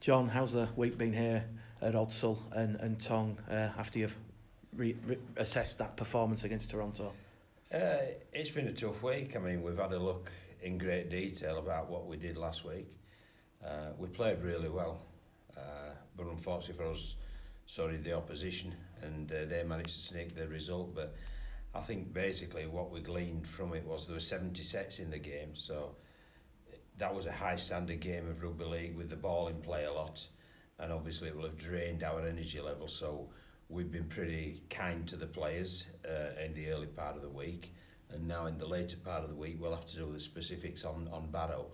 John, how's the week been here at Odsal and Tong after you've assessed that performance against Toronto? It's been a tough week. I mean, we've had a look in great detail about what we did last week. We played really well, but unfortunately for us, so did the opposition, and they managed to sneak the result. But I think basically what we gleaned from it was there were 70 sets in the game, so that was a high standard game of rugby league with the ball in play a lot, and obviously it will have drained our energy level. So we've been pretty kind to the players in the early part of the week, and now in the later part of the week we'll have to do the specifics on Barrow.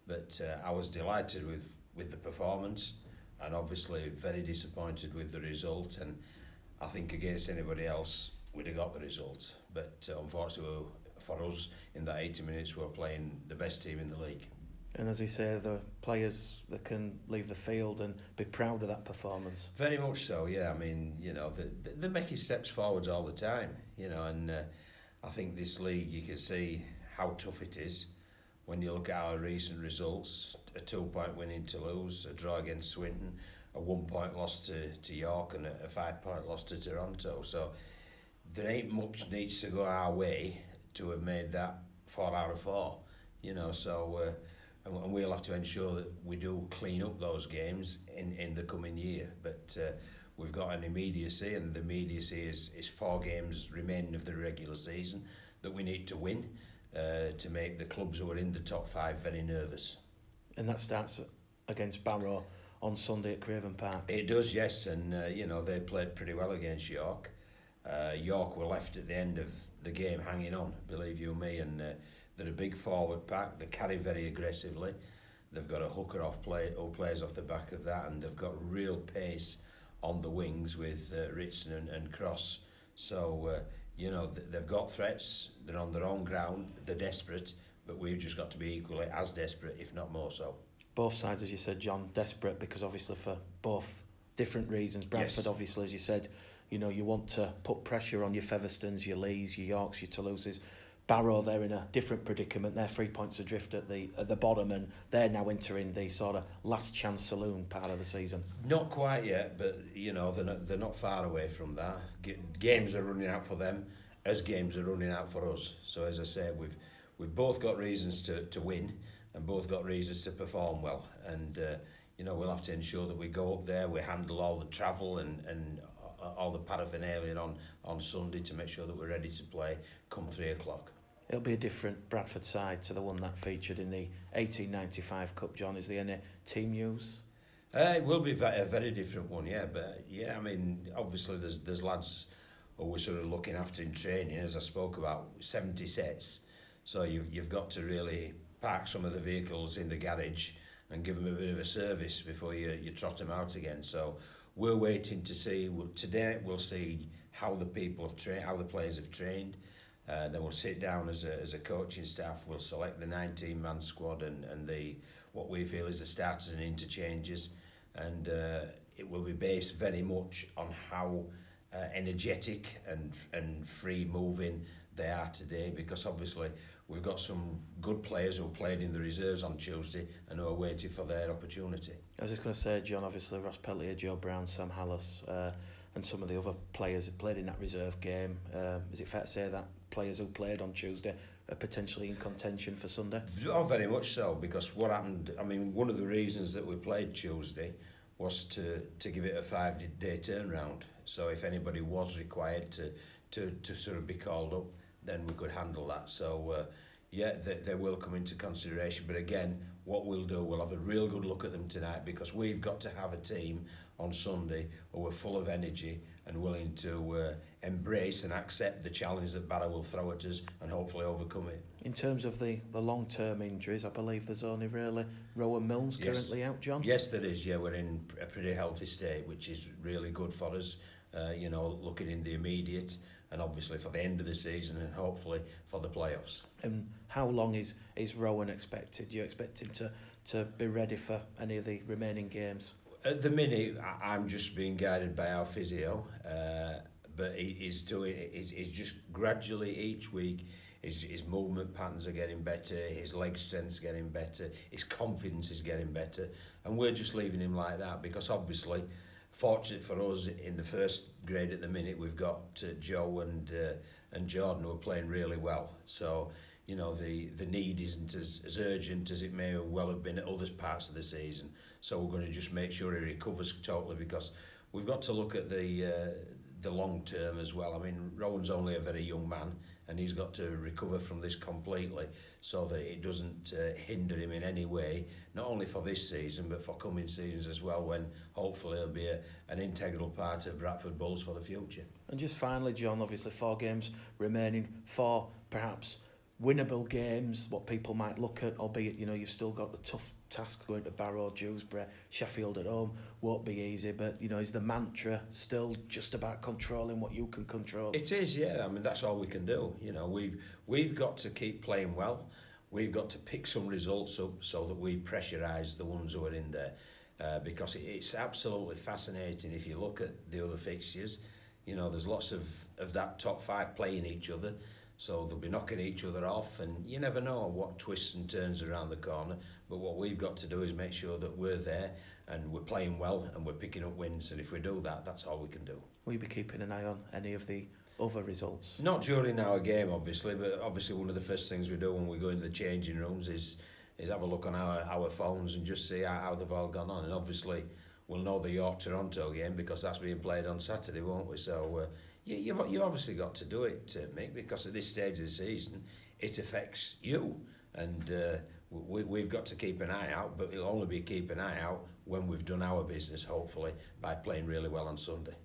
But I was delighted with the performance, and obviously very disappointed with the result, and I think against anybody else we'd have got the result. But unfortunately for us, in that 80 minutes we were playing the best team in the league. And as you say, the players that can leave the field and be proud of that performance. Very much so, yeah. I mean, you know, they're making steps forwards all the time, you know, and I think this league, you can see how tough it is when you look at our recent results. A 2-point win in Toulouse, a draw against Swinton, a 1-point loss to York, and a 5-point loss to Toronto. So there ain't much needs to go our way to have made that 4 out of 4, you know, so and we'll have to ensure that we do clean up those games in the coming year. But we've got an immediacy, and the immediacy is 4 games remaining of the regular season that we need to win to make the clubs who are in the top 5 very nervous. And that starts against Barrow on Sunday at Craven Park. It does, yes, and you know, they played pretty well against York. York were left at the end of the game hanging on, believe you me, and they're a big forward pack. They carry very aggressively. They've got a hooker who plays off the back of that, and they've got real pace on the wings with Ritson and Cross. So you know, they've got threats. They're on their own ground. They're desperate, but we've just got to be equally as desperate, if not more so. Both sides, as you said, John, desperate because obviously for both different reasons. Bradford, Yes. obviously, as you said, you know, you want to put pressure on your Featherstones, your Lees, your Yorks, your Toulouses. Barrow, they're in a different predicament. They're 3 points adrift at the bottom, and they're now entering the sort of last chance saloon part of the season. Not quite yet, but you know, they're not far away from that. Games are running out for them as games are running out for us. So as I say, we've both got reasons to win, and both got reasons to perform well. And you know, we'll have to ensure that we go up there, we handle all the travel and all the paraphernalia on Sunday to make sure that we're ready to play come 3 o'clock. It'll be a different Bradford side to the one that featured in the 1895 Cup, John. Is there any team news? It will be a very different one, yeah. But yeah, I mean, obviously there's lads who we're sort of looking after in training, as I spoke about, 70 sets. So you've got to really park some of the vehicles in the garage and give them a bit of a service before you trot them out again. So we're waiting to see. Today we'll see how the people have trained, how the players have trained. Then we'll sit down as a coaching staff. We'll select the 19-man squad and what we feel is the starters and interchanges, and it will be based very much on how energetic and free moving they are today, because obviously we've got some good players who played in the reserves on Tuesday and who are waiting for their opportunity. I was just going to say, John, obviously Ross Peltier, Joe Brown, Sam Hallis, and some of the other players that played in that reserve game. Is it fair to say that players who played on Tuesday are potentially in contention for Sunday? Oh, very much so, because what happened, I mean, one of the reasons that we played Tuesday was to give it a 5-day turnaround. So if anybody was required to sort of be called up, then we could handle that. So yeah, they will come into consideration. But again, what we'll do, we'll have a real good look at them tonight, because we've got to have a team on Sunday who are full of energy and willing to embrace and accept the challenge that Barrow will throw at us and hopefully overcome it. In terms of the long-term injuries, I believe there's only really Rowan Milnes currently out, John? Yes, there is. Yeah, we're in a pretty healthy state, which is really good for us, you know, looking in the immediate and obviously for the end of the season and hopefully for the playoffs. And how long is Rowan expected? Do you expect him to be ready for any of the remaining games? At the minute, I'm just being guided by our physio, but he's just gradually each week his movement patterns are getting better, his leg strength's getting better, his confidence is getting better, and we're just leaving him like that because obviously, fortunate for us, in the first grade at the minute we've got Joe and Jordan who are playing really well. So you know the need isn't as urgent as it may well have been at other parts of the season. So we're going to just make sure he recovers totally because we've got to look at the long term as well. I mean, Rowan's only a very young man and he's got to recover from this completely so that it doesn't hinder him in any way, not only for this season but for coming seasons as well, when hopefully he'll be an integral part of Bradford Bulls for the future. And just finally, John, obviously 4 games remaining, 4 perhaps winnable games, what people might look at, albeit, you know, you've still got the tough task going to Barrow, Dewsbury, Sheffield at home, won't be easy, but, you know, is the mantra still just about controlling what you can control? It is, yeah. I mean, that's all we can do. You know, we've got to keep playing well. We've got to pick some results up so that we pressurise the ones who are in there, because it's absolutely fascinating if you look at the other fixtures. You know, there's lots of that top 5 playing each other. So they'll be knocking each other off, and you never know what twists and turns around the corner. But what we've got to do is make sure that we're there and we're playing well and we're picking up wins. And if we do that, that's all we can do. Will you be keeping an eye on any of the other results? Not during our game, obviously, but obviously one of the first things we do when we go into the changing rooms is have a look on our phones and just see how they've all gone on. And obviously we'll know the York-Toronto game because that's being played on Saturday, won't we? So you've obviously got to do it, Mick, because at this stage of the season, it affects you. And we've got to keep an eye out, but it'll only be keep an eye out when we've done our business, hopefully, by playing really well on Sunday.